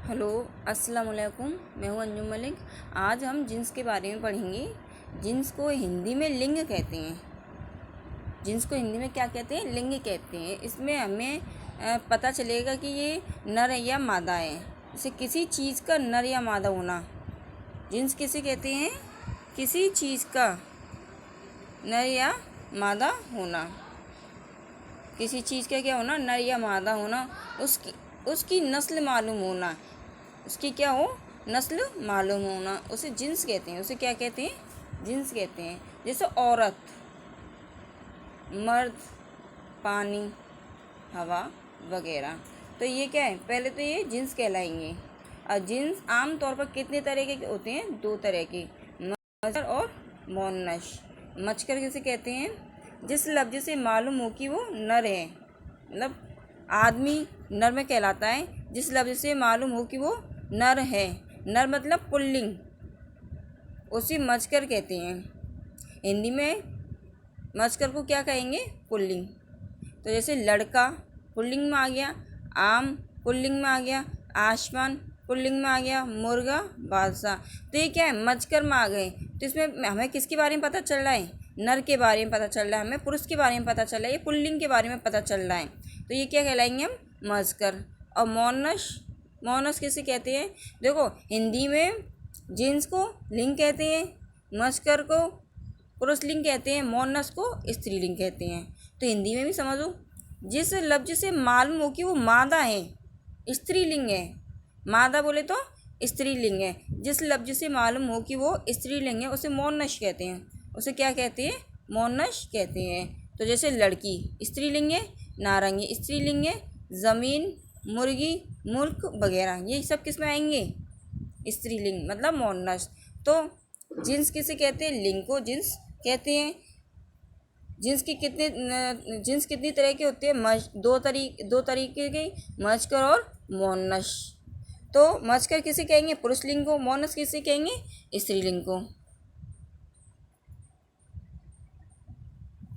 Hello अस्सलाम वालेकुम। मैं हूँ अंजुम मलिक। आज हम जिन्स के बारे में पढ़ेंगे। जिन्स को हिंदी में लिंग कहते हैं। जिन्स को हिंदी में क्या कहते हैं? लिंग कहते हैं। इसमें हमें पता चलेगा कि ये नर या मादा है। जैसे किसी चीज़ का नर या मादा होना, जिन्स किसे कहते हैं? किसी चीज़ का नर या मादा होना। किसी चीज़ का क्या होना? नर या मादा होना। उसकी नस्ल मालूम होना। उसकी क्या हो? नस्ल मालूम होना, उसे जिन्स कहते हैं। उसे क्या कहते हैं? जिन्स कहते हैं। जैसे औरत, मर्द, पानी, हवा वगैरह। तो ये क्या है? पहले तो ये जिन्स कहलाएंगे। और जिन्स आम तौर पर कितने तरह के होते हैं? 2 तरह के, मज़कर और मोनश। मज़कर किसे कहते हैं? जिस लफ्ज़ से मालूम हो कि वो नर है, मतलब आदमी नर में कहलाता है जिस लफ्ज़ से मालूम हो कि वो नर है। नर मतलब पुल्लिंग, उसे मज़कर कहते हैं। हिंदी में मज़कर को क्या कहेंगे? पुल्लिंग। तो जैसे लड़का पुल्लिंग में आ गया, आम पुल्लिंग में आ गया, आसमान पुल्लिंग में आ गया, मुर्गा, बादशाह। तो ये क्या है? मज़कर में आ गए। तो इसमें हमें किसके बारे में पता चल रहा है? नर के बारे में पता चल रहा है, हमें पुरुष के बारे में पता चल रहा है, ये पुल्लिंग के बारे में पता चल रहा है। तो ये क्या कहलाएंगे? हम मज़कर। और मोनस किसे कहते हैं? देखो, हिंदी में जिन्स को लिंग कहते हैं, मज़कर को पुरुषलिंग कहते हैं, मोनस को स्त्रीलिंग कहते हैं। तो हिंदी में भी समझो, जिस लफ्ज़ से मालूम हो कि वो मादा है, स्त्रीलिंग है। मादा बोले तो स्त्रीलिंग है। जिस लफ्ज़ से मालूम हो कि वो स्त्रीलिंग है, उसे मोनस कहते हैं। उसे क्या कहते हैं? मोनस कहते हैं। तो जैसे लड़की स्त्रीलिंग है, नारंगी स्त्रीलिंग है, ज़मीन, मुर्गी, मुल्क वगैरह, ये सब किस में आएंगे? स्त्रीलिंग मतलब मोनस। तो जिन्स किसे कहते हैं? लिंग को जिन्स कहते हैं। जिन्स कितनी तरह के होते हैं? दो तरीके के, मज़कर और मोनस। तो मज़कर किसे कहेंगे? पुरुष लिंग को। मोनस किसे कहेंगे? स्त्रीलिंग को।